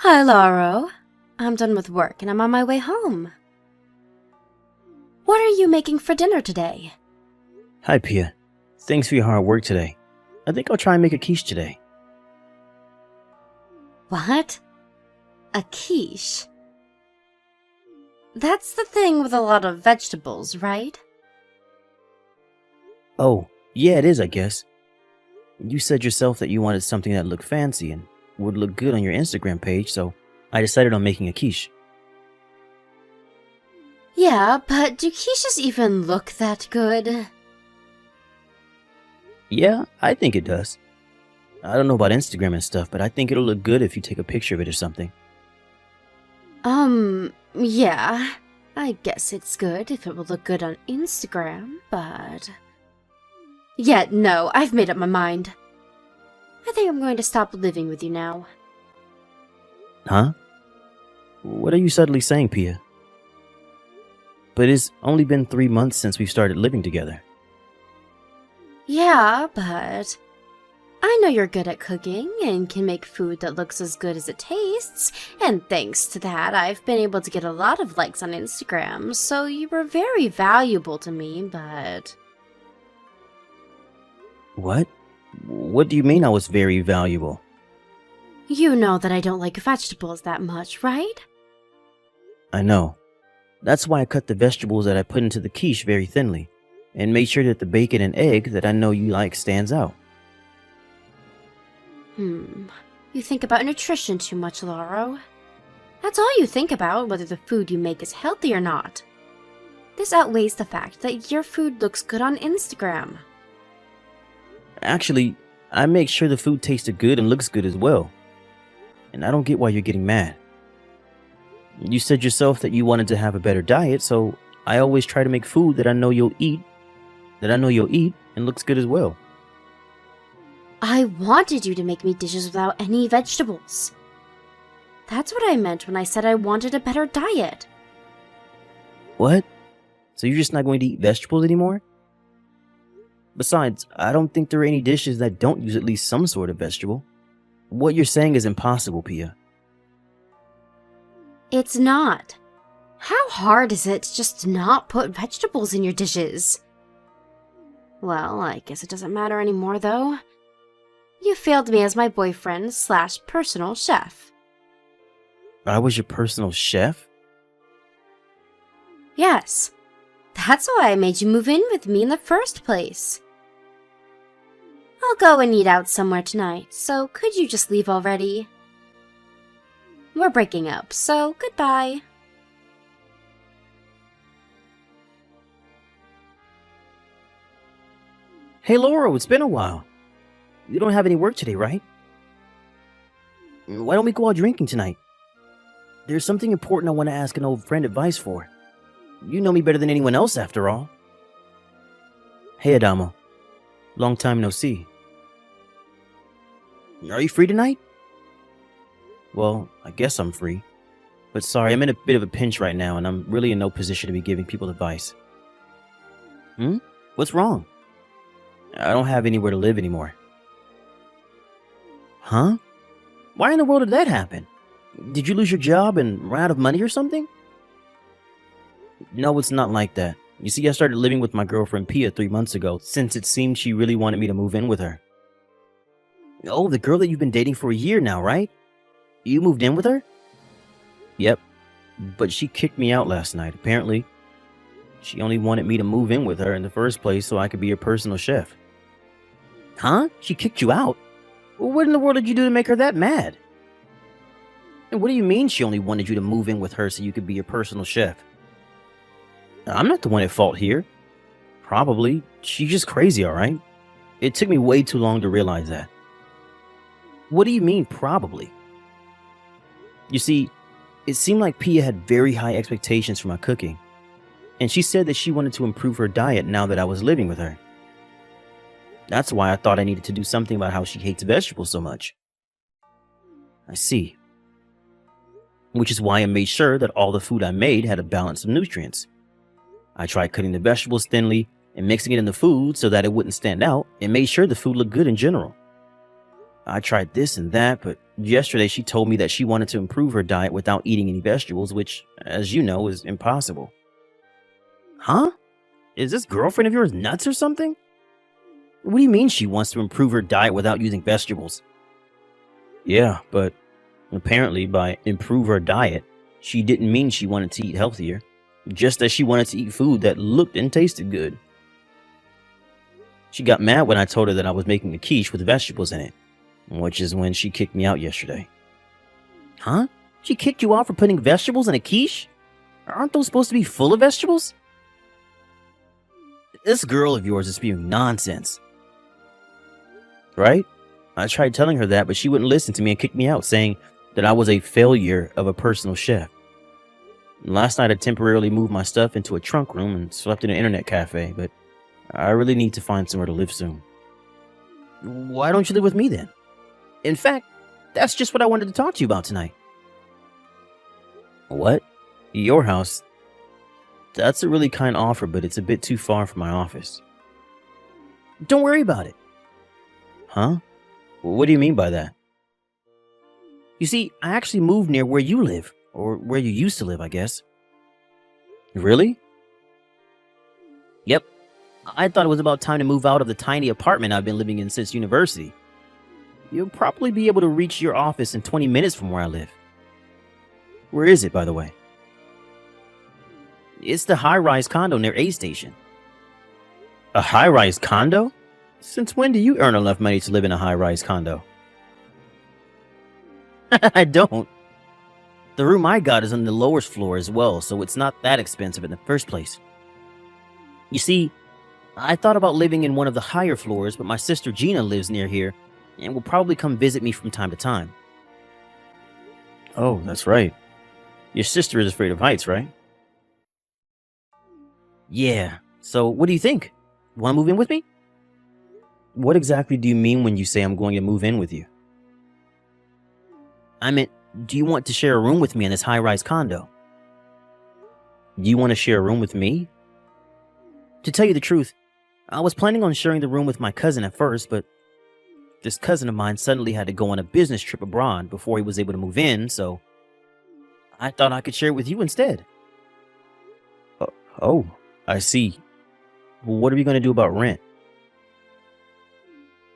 Hi, Lauro. I'm done with work and I'm on my way home. What are you making for dinner today? Hi, Pia. Thanks for your hard work today. I think I'll try and make a quiche today. What? A quiche? That's the thing with a lot of vegetables, right? Oh, yeah, it is, I guess. You said yourself that you wanted something that looked fancy and would look good on your Instagram page, so I decided on making a quiche. Yeah, but do quiches even look that good? Yeah, I think it does. I don't know about Instagram and stuff, but I think it'll look good if you take a picture of it or something. Yeah. I guess it's good if it will look good on Instagram, but... Yeah, no, I've made up my mind. I think I'm going to stop living with you now. Huh? What are you suddenly saying, Pia? But it's only been 3 months since we started living together. Yeah, but... I know you're good at cooking and can make food that looks as good as it tastes, and thanks to that, I've been able to get a lot of likes on Instagram, so you were very valuable to me, but... What? What do you mean I was very valuable? You know that I don't like vegetables that much, right? I know. That's why I cut the vegetables that I put into the quiche very thinly, and made sure that the bacon and egg that I know you like stands out. You think about nutrition too much, Lauro. That's all you think about, whether the food you make is healthy or not. This outweighs the fact that your food looks good on Instagram. Actually, I make sure the food tasted good and looks good as well. And I don't get why you're getting mad. You said yourself that you wanted to have a better diet, so I always try to make food that I know you'll eat and looks good as well. I wanted you to make me dishes without any vegetables. That's what I meant when I said I wanted a better diet. What? So you're just not going to eat vegetables anymore? Besides, I don't think there are any dishes that don't use at least some sort of vegetable. What you're saying is impossible, Pia. It's not. How hard is it to just not put vegetables in your dishes? Well, I guess it doesn't matter anymore, though. You failed me as my boyfriend / personal chef. I was your personal chef? Yes. That's why I made you move in with me in the first place. I'll go and eat out somewhere tonight, so could you just leave already? We're breaking up, so goodbye. Hey, Laura, it's been a while. You don't have any work today, right? Why don't we go out drinking tonight? There's something important I want to ask an old friend advice for. You know me better than anyone else, after all. Hey, Adamo. Long time no see. Are you free tonight? Well, I guess I'm free. But sorry, I'm in a bit of a pinch right now, and I'm really in no position to be giving people advice. What's wrong? I don't have anywhere to live anymore. Huh? Why in the world did that happen? Did you lose your job and run out of money or something? No, it's not like that. You see, I started living with my girlfriend Pia 3 months ago, since it seemed she really wanted me to move in with her. Oh, the girl that you've been dating for a year now, right? You moved in with her? Yep. But she kicked me out last night, apparently. She only wanted me to move in with her in the first place so I could be her personal chef. Huh? She kicked you out? What in the world did you do to make her that mad? And what do you mean she only wanted you to move in with her so you could be your personal chef? I'm not the one at fault here. Probably. She's just crazy, alright? It took me way too long to realize that. What do you mean, probably? You see, it seemed like Pia had very high expectations for my cooking. And she said that she wanted to improve her diet now that I was living with her. That's why I thought I needed to do something about how she hates vegetables so much. I see. Which is why I made sure that all the food I made had a balance of nutrients. I tried cutting the vegetables thinly and mixing it in the food so that it wouldn't stand out, and made sure the food looked good in general. I tried this and that, but Yesterday, she told me that she wanted to improve her diet without eating any vegetables, which, as you know, is impossible. Huh? Is this girlfriend of yours nuts or something? What do you mean she wants to improve her diet without using vegetables? Yeah, but apparently by improve her diet, she didn't mean she wanted to eat healthier, just as she wanted to eat food that looked and tasted good. She got mad when I told her that I was making a quiche with vegetables in it, which is when she kicked me out yesterday. Huh? She kicked you out for putting vegetables in a quiche? Aren't those supposed to be full of vegetables? This girl of yours is spewing nonsense. Right? I tried telling her that, but she wouldn't listen to me and kicked me out, saying that I was a failure of a personal chef. Last night I temporarily moved my stuff into a trunk room and slept in an internet cafe, but I really need to find somewhere to live soon. Why don't you live with me then? In fact, that's just what I wanted to talk to you about tonight. What? Your house? That's a really kind offer, but it's a bit too far from my office. Don't worry about it. Huh? What do you mean by that? You see, I actually moved near where you live, or where you used to live, I guess. Really? Yep. I thought it was about time to move out of the tiny apartment I've been living in since university. You'll probably be able to reach your office in 20 minutes from where I live. Where is it, by the way? It's the high-rise condo near A Station. A high-rise condo? Since when do you earn enough money to live in a high-rise condo? I don't. The room I got is on the lowest floor as well, so it's not that expensive in the first place. You see, I thought about living in one of the higher floors, but my sister Gina lives near here and will probably come visit me from time to time. Oh, that's right. Your sister is afraid of heights, right? Yeah, so what do you think? Want to move in with me? What exactly do you mean when you say I'm going to move in with you? I meant, do you want to share a room with me in this high-rise condo? Do you want to share a room with me? To tell you the truth, I was planning on sharing the room with my cousin at first, but this cousin of mine suddenly had to go on a business trip abroad before he was able to move in, so I thought I could share it with you instead. Oh, I see. What are we going to do about rent?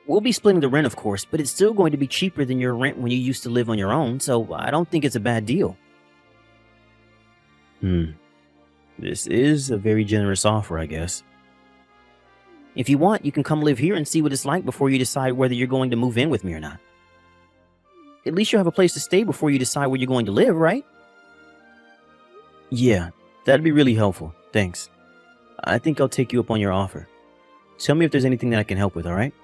We'll be splitting the rent, of course, but it's still going to be cheaper than your rent when you used to live on your own, so I don't think it's a bad deal. This is a very generous offer, I guess. If you want, you can come live here and see what it's like before you decide whether you're going to move in with me or not. At least you'll have a place to stay before you decide where you're going to live, right? Yeah, that'd be really helpful. Thanks. I think I'll take you up on your offer. Tell me if there's anything that I can help with, alright?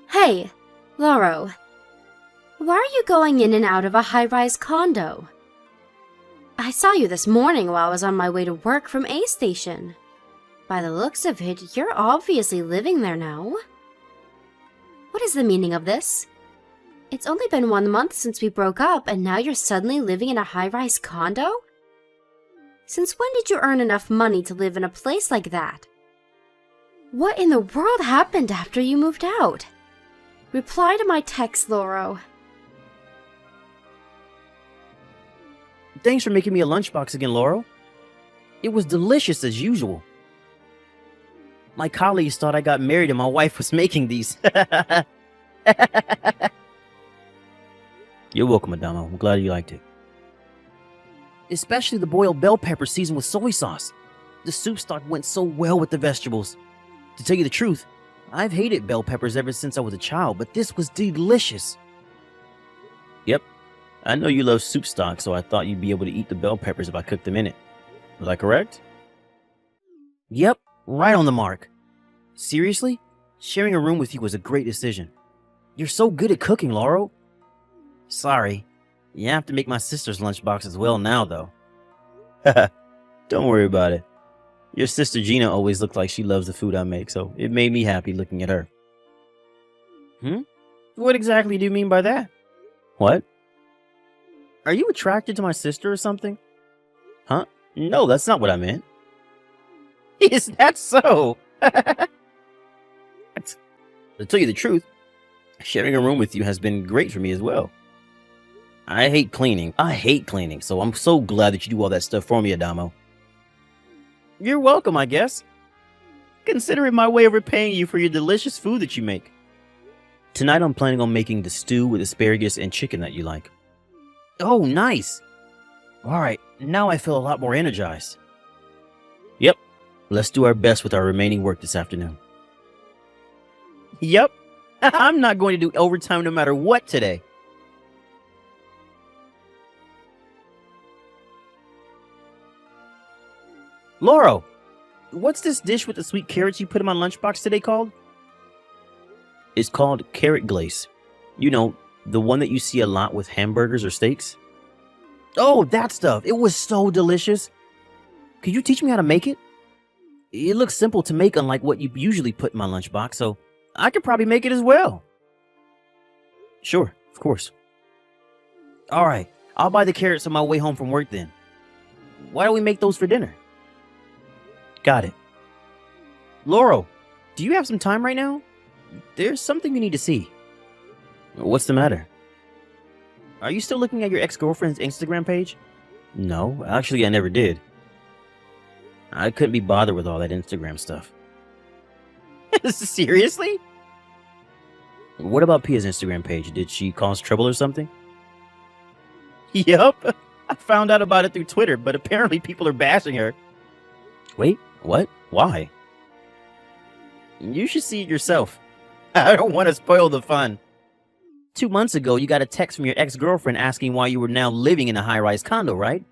Hey, Lauro. Why are you going in and out of a high-rise condo? I saw you this morning while I was on my way to work from A Station. By the looks of it, you're obviously living there now. What is the meaning of this? It's only been 1 month since we broke up, and now you're suddenly living in a high-rise condo? Since when did you earn enough money to live in a place like that? What in the world happened after you moved out? Reply to my text, Lauro. Thanks for making me a lunchbox again, Laurel. It was delicious as usual. My colleagues thought I got married and my wife was making these. You're welcome, Adamo. I'm glad you liked it. Especially the boiled bell pepper seasoned with soy sauce. The soup stock went so well with the vegetables. To tell you the truth, I've hated bell peppers ever since I was a child, but this was delicious. Yep, I know you love soup stock, so I thought you'd be able to eat the bell peppers if I cooked them in it. Was I correct? Yep, right on the mark. Seriously? Sharing a room with you was a great decision. You're so good at cooking, Laurel. Sorry. You have to make my sister's lunchbox as well now, though. Don't worry about it. Your sister Gina always looked like she loves the food I make, so it made me happy looking at her. What exactly do you mean by that? What? Are you attracted to my sister or something? Huh? No, that's not what I meant. Is that so? To tell you the truth, sharing a room with you has been great for me as well. I hate cleaning. So I'm so glad that you do all that stuff for me, Adamo. You're welcome, I guess. Consider it my way of repaying you for your delicious food that you make. Tonight I'm planning on making the stew with asparagus and chicken that you like. Oh, nice. Alright, now I feel a lot more energized. Yep, let's do our best with our remaining work this afternoon. Yep, I'm not going to do overtime no matter what today. Lauro, what's this dish with the sweet carrots you put in my lunchbox today called? It's called carrot glaze. You know, the one that you see a lot with hamburgers or steaks. Oh, that stuff. It was so delicious. Could you teach me how to make it? It looks simple to make, unlike what you usually put in my lunchbox, so I could probably make it as well. Sure, of course. Alright, I'll buy the carrots on my way home from work then. Why don't we make those for dinner? Got it. Lauro, do you have some time right now? There's something you need to see. What's the matter? Are you still looking at your ex-girlfriend's Instagram page? No, actually I never did. I couldn't be bothered with all that Instagram stuff. Seriously? What about Pia's Instagram page? Did she cause trouble or something? Yup. I found out about it through Twitter, but apparently people are bashing her. Wait, what? Why? You should see it yourself. I don't want to spoil the fun. 2 months ago, you got a text from your ex-girlfriend asking why you were now living in a high-rise condo, right?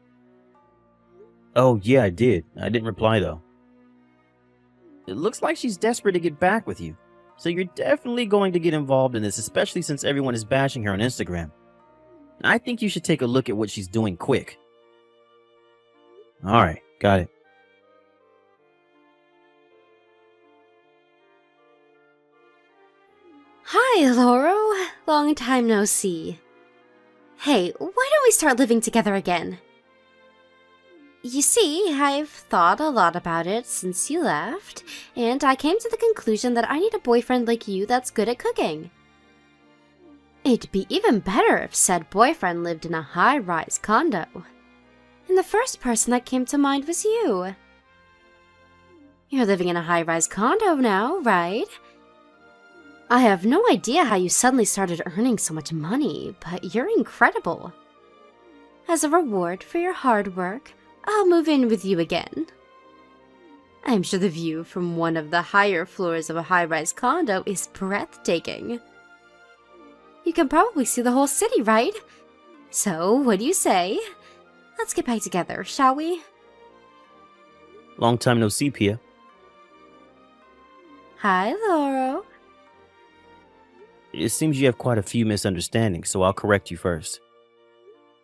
Oh, yeah, I did. I didn't reply, though. It looks like she's desperate to get back with you. So you're definitely going to get involved in this, especially since everyone is bashing her on Instagram. I think you should take a look at what she's doing quick. Alright, got it. Hi, Lauro. Long time no see. Hey, why don't we start living together again? You see, I've thought a lot about it since you left, and I came to the conclusion that I need a boyfriend like you that's good at cooking. It'd be even better if said boyfriend lived in a high-rise condo. And the first person that came to mind was you. You're living in a high-rise condo now, right? I have no idea how you suddenly started earning so much money, but you're incredible. As a reward for your hard work, I'll move in with you again. I'm sure the view from one of the higher floors of a high-rise condo is breathtaking. You can probably see the whole city, right? So, what do you say? Let's get back together, shall we? Long time no see, Pia. Hi, Lauro. It seems you have quite a few misunderstandings, so I'll correct you first.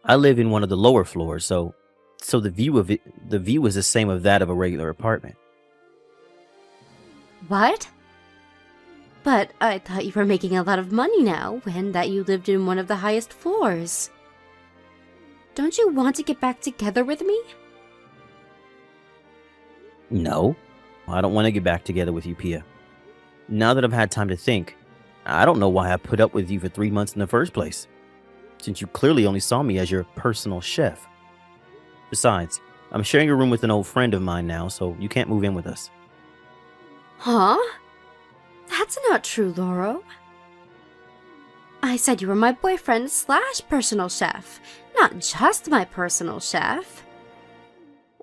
I live in one of the lower floors, so the view is the same of that of a regular apartment. What? But I thought you were making a lot of money now, and that you lived in one of the highest floors. Don't you want to get back together with me? No, I don't want to get back together with you, Pia. Now that I've had time to think, I don't know why I put up with you for 3 months in the first place, since you clearly only saw me as your personal chef. Besides, I'm sharing a room with an old friend of mine now, so you can't move in with us. Huh? That's not true, Lauro. I said you were my boyfriend slash personal chef, not just my personal chef.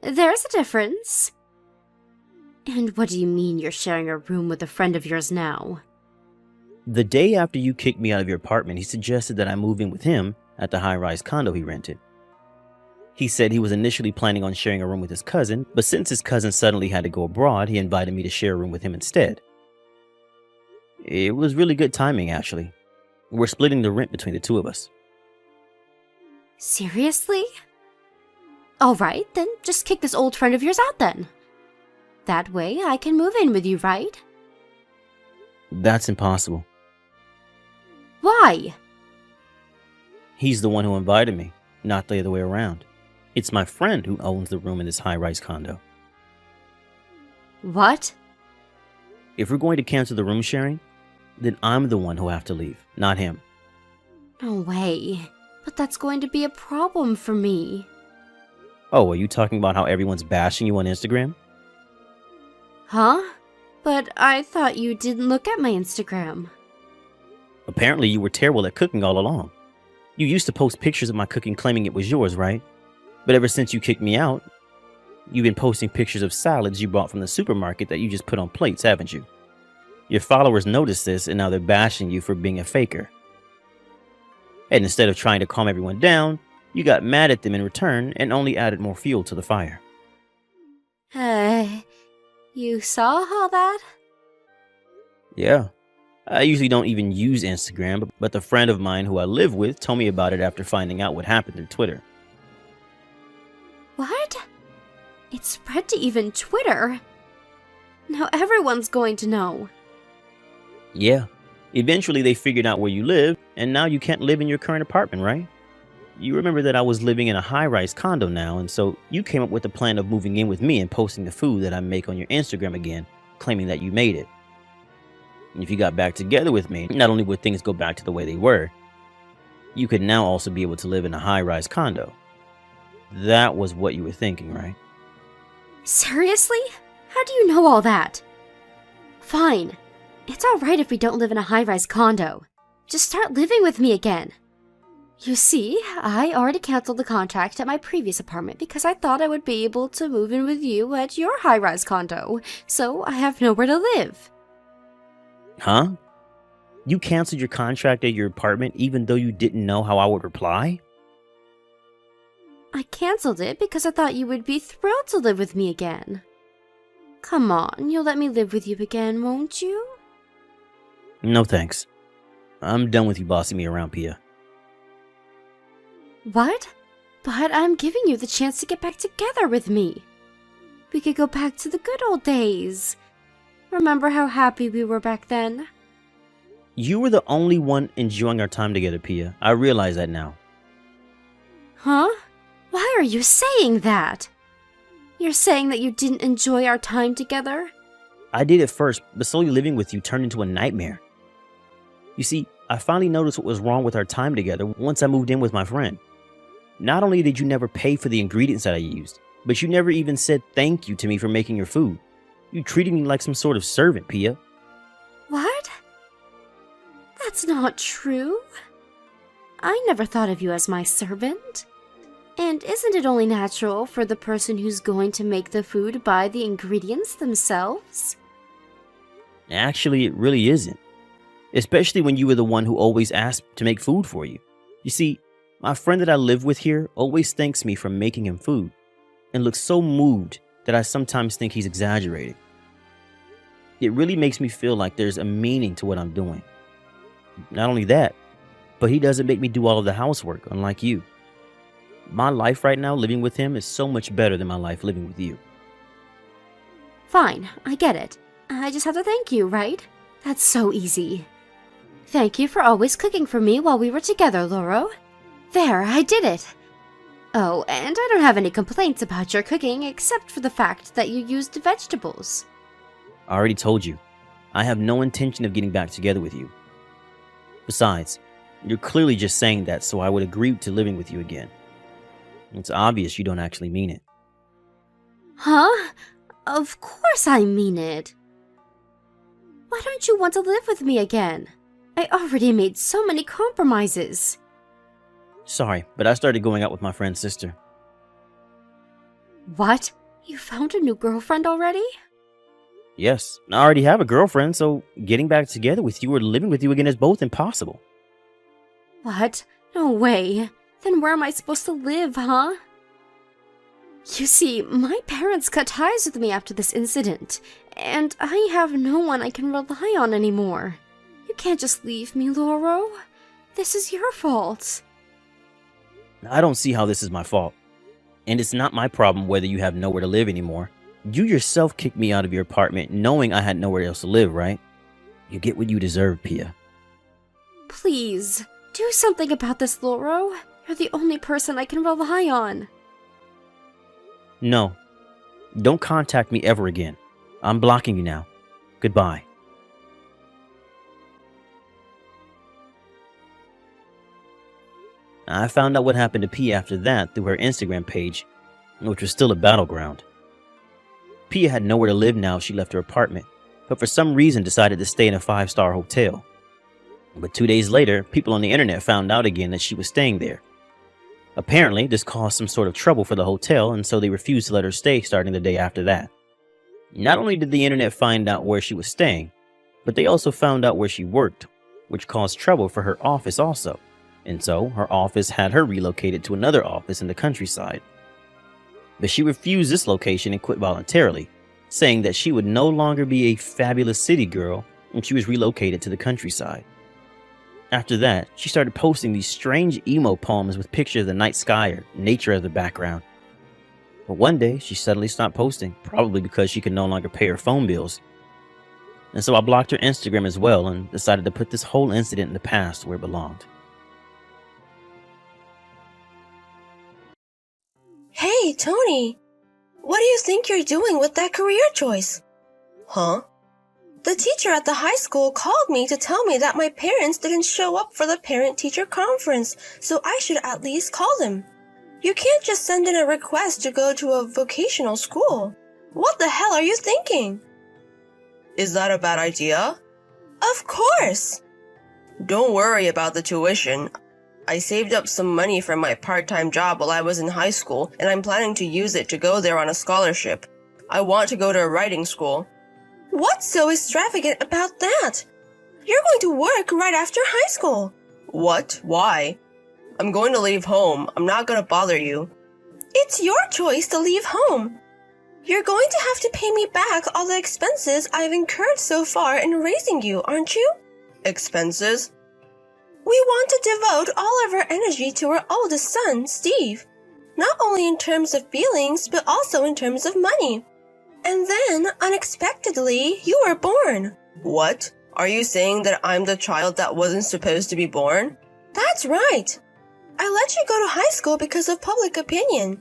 There's a difference. And what do you mean you're sharing a room with a friend of yours now? The day after you kicked me out of your apartment, he suggested that I move in with him at the high-rise condo he rented. He said he was initially planning on sharing a room with his cousin, but since his cousin suddenly had to go abroad, he invited me to share a room with him instead. It was really good timing, actually. We're splitting the rent between the two of us. Seriously? Alright, then just kick this old friend of yours out then. That way I can move in with you, right? That's impossible. Why? He's the one who invited me, not the other way around. It's my friend who owns the room in this high-rise condo. What? If we're going to cancel the room sharing, then I'm the one who'll have to leave, not him. No way. But that's going to be a problem for me. Oh, are you talking about how everyone's bashing you on Instagram? Huh? But I thought you didn't look at my Instagram. Apparently you were terrible at cooking all along. You used to post pictures of my cooking claiming it was yours, right? But ever since you kicked me out, you've been posting pictures of salads you bought from the supermarket that you just put on plates, haven't you? Your followers noticed this and now they're bashing you for being a faker. And instead of trying to calm everyone down, you got mad at them in return and only added more fuel to the fire. You saw all that? Yeah. I usually don't even use Instagram, but the friend of mine who I live with told me about it after finding out what happened through Twitter. What? It spread to even Twitter? Now everyone's going to know. Yeah. Eventually they figured out where you live, and now you can't live in your current apartment, right? You remember that I was living in a high-rise condo now, and so you came up with the plan of moving in with me and posting the food that I make on your Instagram again, claiming that you made it. And if you got back together with me, not only would things go back to the way they were, you could now also be able to live in a high-rise condo. That was what you were thinking, right? Seriously? How do you know all that? Fine. It's alright if we don't live in a high-rise condo. Just start living with me again. You see, I already canceled the contract at my previous apartment because I thought I would be able to move in with you at your high-rise condo, so I have nowhere to live. Huh? You canceled your contract at your apartment even though you didn't know how I would reply? I canceled it because I thought you would be thrilled to live with me again. Come on, you'll let me live with you again, won't you? No thanks. I'm done with you bossing me around, Pia. What? But I'm giving you the chance to get back together with me. We could go back to the good old days. Remember how happy we were back then? You were the only one enjoying our time together, Pia. I realize that now. Huh? Why are you saying that? You're saying that you didn't enjoy our time together? I did at first, but slowly living with you turned into a nightmare. You see, I finally noticed what was wrong with our time together once I moved in with my friend. Not only did you never pay for the ingredients that I used, but you never even said thank you to me for making your food. You treated me like some sort of servant, Pia. What? That's not true. I never thought of you as my servant. And isn't it only natural for the person who's going to make the food buy the ingredients themselves? Actually, it really isn't. Especially when you were the one who always asked to make food for you. You see, my friend that I live with here always thanks me for making him food, and looks so moved that I sometimes think he's exaggerating. It really makes me feel like there's a meaning to what I'm doing. Not only that, but he doesn't make me do all of the housework, unlike you. My life right now living with him is so much better than my life living with you. Fine, I get it. I just have to thank you, right? That's so easy. Thank you for always cooking for me while we were together, Loro. There, I did it. Oh, and I don't have any complaints about your cooking except for the fact that you used vegetables. I already told you, I have no intention of getting back together with you. Besides, you're clearly just saying that so I would agree to living with you again. It's obvious you don't actually mean it. Huh? Of course I mean it. Why don't you want to live with me again? I already made so many compromises. Sorry, but I started going out with my friend's sister. What? You found a new girlfriend already? Yes, I already have a girlfriend, so getting back together with you or living with you again is both impossible. What? No way. Then where am I supposed to live, huh? You see, my parents cut ties with me after this incident, and I have no one I can rely on anymore. You can't just leave me, Loro. This is your fault. I don't see how this is my fault. And it's not my problem whether you have nowhere to live anymore. You yourself kicked me out of your apartment knowing I had nowhere else to live, right? You get what you deserve, Pia. Please, do something about this, Loro. You're the only person I can rely on. No. Don't contact me ever again. I'm blocking you now. Goodbye. I found out what happened to Pia after that through her Instagram page, which was still a battleground. Pia had nowhere to live now she left her apartment, but for some reason decided to stay in a 5-star hotel. But 2 days later, people on the internet found out again that she was staying there. Apparently, this caused some sort of trouble for the hotel, and so they refused to let her stay starting the day after that. Not only did the internet find out where she was staying, but they also found out where she worked, which caused trouble for her office also. And so, her office had her relocated to another office in the countryside. But she refused this location and quit voluntarily, saying that she would no longer be a fabulous city girl when she was relocated to the countryside. After that, she started posting these strange emo poems with pictures of the night sky or nature as the background. But one day, she suddenly stopped posting, probably because she could no longer pay her phone bills. And so I blocked her Instagram as well and decided to put this whole incident in the past where it belonged. Hey, Tony! What do you think you're doing with that career choice? Huh? The teacher at the high school called me to tell me that my parents didn't show up for the parent-teacher conference, so I should at least call them. You can't just send in a request to go to a vocational school. What the hell are you thinking? Is that a bad idea? Of course! Don't worry about the tuition. I saved up some money from my part-time job while I was in high school, and I'm planning to use it to go there on a scholarship. I want to go to a writing school. What's so extravagant about that? You're going to work right after high school. What? Why? I'm going to leave home. I'm not going to bother you. It's your choice to leave home. You're going to have to pay me back all the expenses I've incurred so far in raising you, aren't you? Expenses? We want to devote all of our energy to our oldest son, Steve. Not only in terms of feelings, but also in terms of money. And then, unexpectedly, you were born. What? Are you saying that I'm the child that wasn't supposed to be born? That's right. I let you go to high school because of public opinion.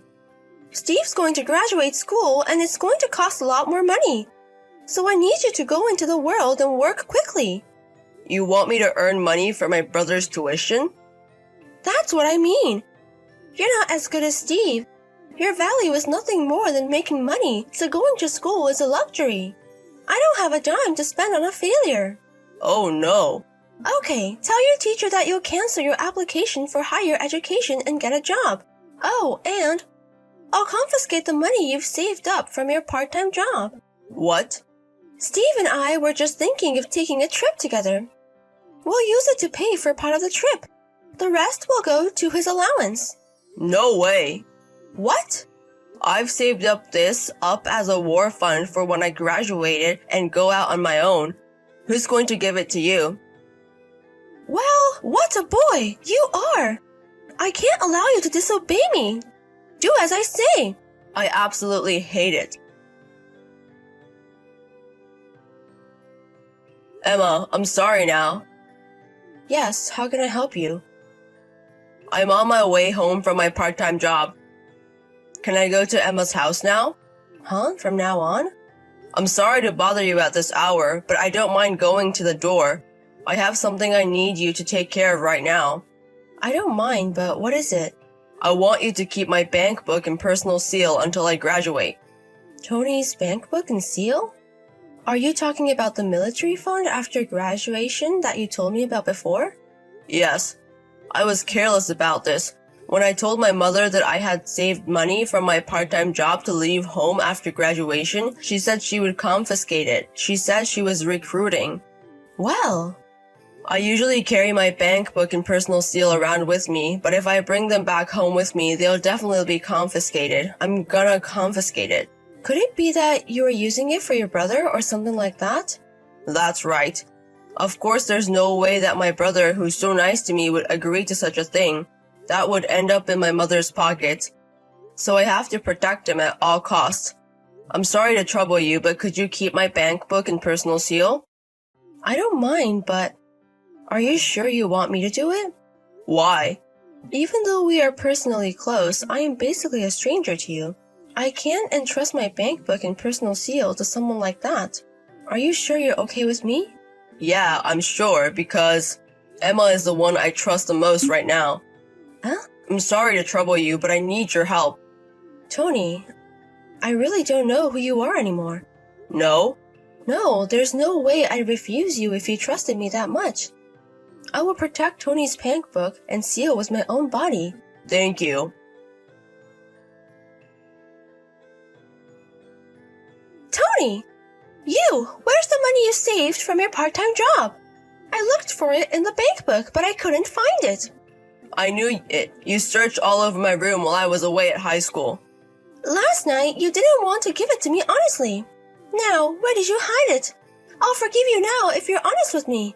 Steve's going to graduate school and it's going to cost a lot more money. So I need you to go into the world and work quickly. You want me to earn money for my brother's tuition? That's what I mean. You're not as good as Steve. Your value is nothing more than making money, so going to school is a luxury. I don't have a dime to spend on a failure. Oh no. Okay, tell your teacher that you'll cancel your application for higher education and get a job. Oh, and I'll confiscate the money you've saved up from your part-time job. What? Steve and I were just thinking of taking a trip together. We'll use it to pay for part of the trip. The rest will go to his allowance. No way. What? I've saved up as a war fund for when I graduated and go out on my own. Who's going to give it to you? Well, what a boy you are. I can't allow you to disobey me. Do as I say. I absolutely hate it. Emma, I'm sorry now. Yes, how can I help you? I'm on my way home from my part-time job. Can I go to Emma's house now? Huh? From now on? I'm sorry to bother you at this hour, but I don't mind going to the door. I have something I need you to take care of right now. I don't mind, but what is it? I want you to keep my bank book and personal seal until I graduate. Tony's bank book and seal? Are you talking about the military fund after graduation that you told me about before? Yes. I was careless about this. When I told my mother that I had saved money from my part-time job to leave home after graduation, she said she would confiscate it. She said she was recruiting. Well, I usually carry my bank book and personal seal around with me, but if I bring them back home with me, they'll definitely be confiscated. I'm gonna confiscate it. Could it be that you were using it for your brother or something like that? That's right. Of course, there's no way that my brother, who's so nice to me, would agree to such a thing. That would end up in my mother's pocket. So I have to protect him at all costs. I'm sorry to trouble you, but could you keep my bank book and personal seal? I don't mind, but are you sure you want me to do it? Why? Even though we are personally close, I am basically a stranger to you. I can't entrust my bank book and personal seal to someone like that. Are you sure you're okay with me? Yeah, I'm sure, because Emma is the one I trust the most right now. Huh? I'm sorry to trouble you, but I need your help. Tony, I really don't know who you are anymore. No? No, there's no way I'd refuse you if you trusted me that much. I will protect Tony's panic book and seal with my own body. Thank you. Tony! You! Where's the money you saved from your part-time job? I looked for it in the bank book, but I couldn't find it. I knew it. You searched all over my room while I was away at high school. Last night, you didn't want to give it to me honestly. Now, where did you hide it? I'll forgive you now if you're honest with me.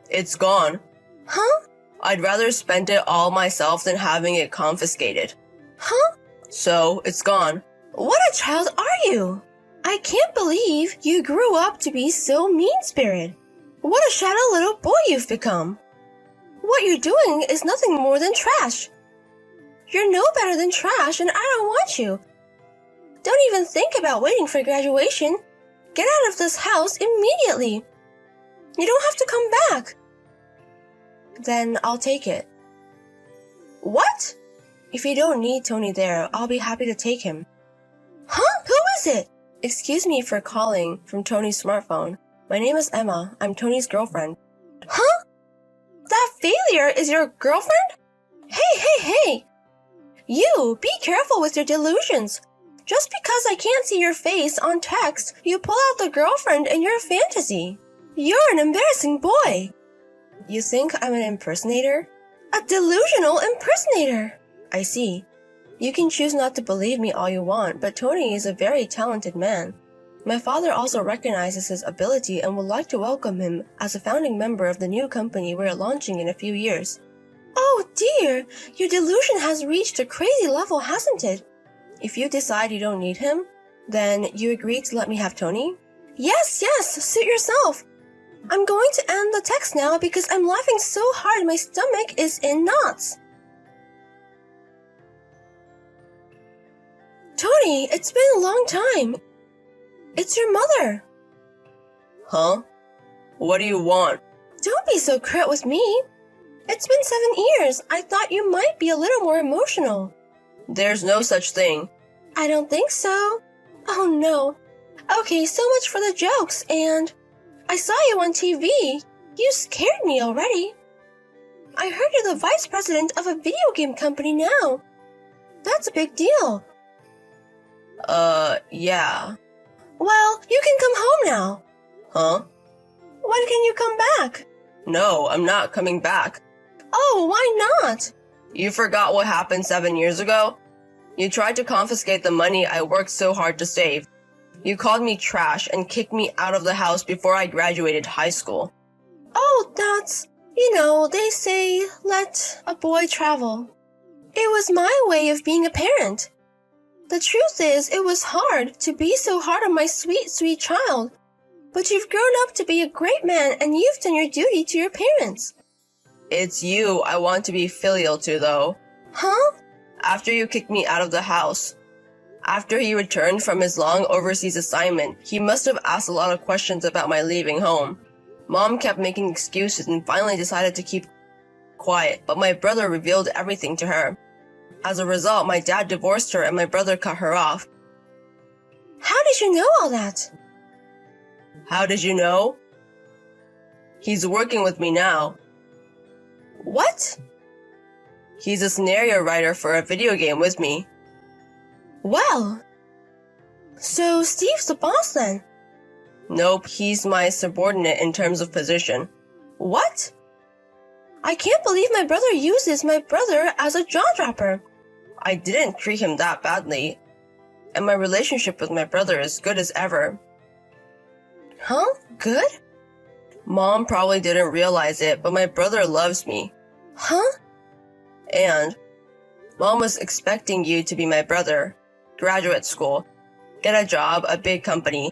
It's gone. Huh? I'd rather spend it all myself than having it confiscated. Huh? So, it's gone. What a child are you? I can't believe you grew up to be so mean-spirited. What a shadow little boy you've become. What you're doing is nothing more than trash. You're no better than trash and I don't want you. Don't even think about waiting for graduation. Get out of this house immediately. You don't have to come back. Then I'll take it. What? If you don't need Tony there, I'll be happy to take him. Huh? Who is it? Excuse me for calling from Tony's smartphone. My name is Emma. I'm Tony's girlfriend. Huh? That failure is your girlfriend? Hey! You, be careful with your delusions. Just because I can't see your face on text, you pull out the girlfriend in your fantasy. You're an embarrassing boy. You think I'm an impersonator? A delusional impersonator. I see. You can choose not to believe me all you want, but Tony is a very talented man. My father also recognizes his ability and would like to welcome him as a founding member of the new company we're launching in a few years. Oh dear, your delusion has reached a crazy level, hasn't it? If you decide you don't need him, then you agree to let me have Tony? Yes, suit yourself. I'm going to end the text now because I'm laughing so hard my stomach is in knots. Tony, it's been a long time. It's your mother. Huh? What do you want? Don't be so curt with me. It's been 7 years. I thought you might be a little more emotional. There's no such thing. I don't think so. Oh no. Okay, so much for the jokes, and I saw you on TV. You scared me already. I heard you're the vice president of a video game company now. That's a big deal. Yeah. Well, you can come home now. Huh? When can you come back? No, I'm not coming back. Oh, why not? You forgot what happened 7 years ago? You tried to confiscate the money I worked so hard to save. You called me trash and kicked me out of the house before I graduated high school. Oh, that's... they say, let a boy travel. It was my way of being a parent. The truth is, it was hard to be so hard on my sweet, sweet child. But you've grown up to be a great man and you've done your duty to your parents. It's you I want to be filial to, though. Huh? After you kicked me out of the house. After he returned from his long overseas assignment, he must have asked a lot of questions about my leaving home. Mom kept making excuses and finally decided to keep quiet, but my brother revealed everything to her. As a result, my dad divorced her and my brother cut her off. How did you know all that? How did you know? He's working with me now. What? He's a scenario writer for a video game with me. Well, so Steve's the boss then? Nope, he's my subordinate in terms of position. What? I can't believe my brother uses my brother as a jaw-dropper. I didn't treat him that badly, and my relationship with my brother is good as ever. Huh? Good? Mom probably didn't realize it, but my brother loves me. Huh? And Mom was expecting you to be my brother, graduate school, get a job, a big company,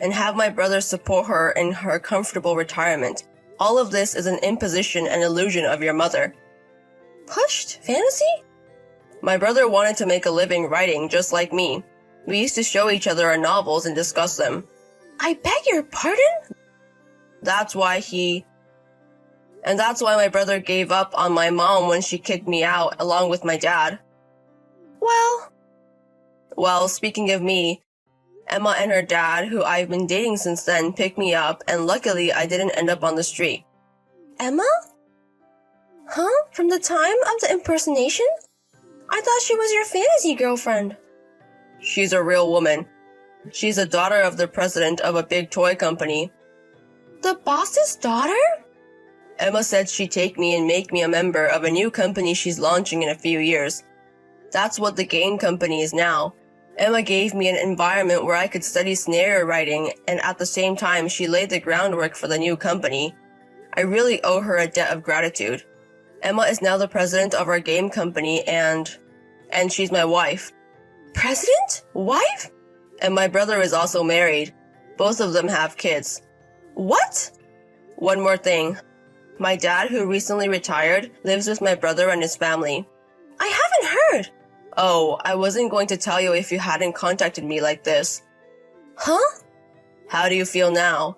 and have my brother support her in her comfortable retirement. All of this is an imposition and illusion of your mother. Pushed fantasy? My brother wanted to make a living writing just like me. We used to show each other our novels and discuss them. I beg your pardon? That's why he... And that's why my brother gave up on my mom when she kicked me out along with my dad. Well, speaking of me, Emma and her dad, who I've been dating since then, picked me up, and luckily I didn't end up on the street. Emma? Huh? From the time of the impersonation? I thought she was your fantasy girlfriend. She's a real woman. She's the daughter of the president of a big toy company. The boss's daughter? Emma said she'd take me and make me a member of a new company she's launching in a few years. That's what the game company is now. Emma gave me an environment where I could study scenario writing, and at the same time she laid the groundwork for the new company. I really owe her a debt of gratitude. Emma is now the president of our game company and she's my wife. President? Wife? And my brother is also married. Both of them have kids. What? One more thing. My dad, who recently retired, lives with my brother and his family. I haven't heard. Oh, I wasn't going to tell you if you hadn't contacted me like this. Huh? How do you feel now?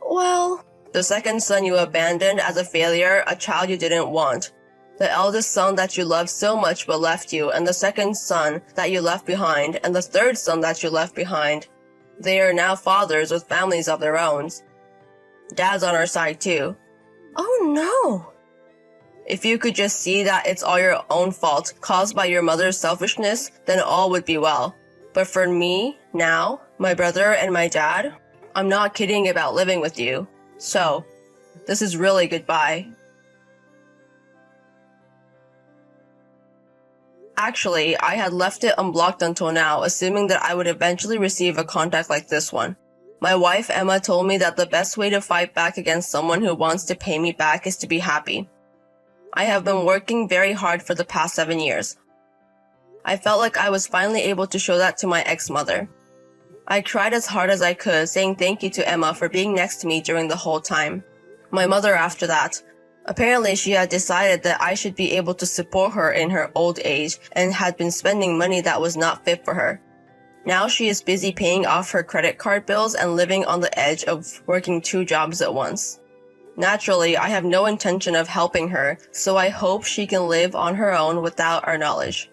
Well, the second son you abandoned as a failure, a child you didn't want. The eldest son that you loved so much but left you, and the second son that you left behind, and the third son that you left behind. They are now fathers with families of their own. Dad's on our side too. Oh no. If you could just see that it's all your own fault, caused by your mother's selfishness, then all would be well. But for me, now, my brother and my dad, I'm not kidding about living with you. So, this is really goodbye. Actually, I had left it unblocked until now, assuming that I would eventually receive a contact like this one. My wife Emma told me that the best way to fight back against someone who wants to pay me back is to be happy. I have been working very hard for the past 7 years. I felt like I was finally able to show that to my ex-mother. I cried as hard as I could, saying thank you to Emma for being next to me during the whole time. My mother after that. Apparently she had decided that I should be able to support her in her old age and had been spending money that was not fit for her. Now she is busy paying off her credit card bills and living on the edge of working 2 jobs at once. Naturally, I have no intention of helping her, so I hope she can live on her own without our knowledge.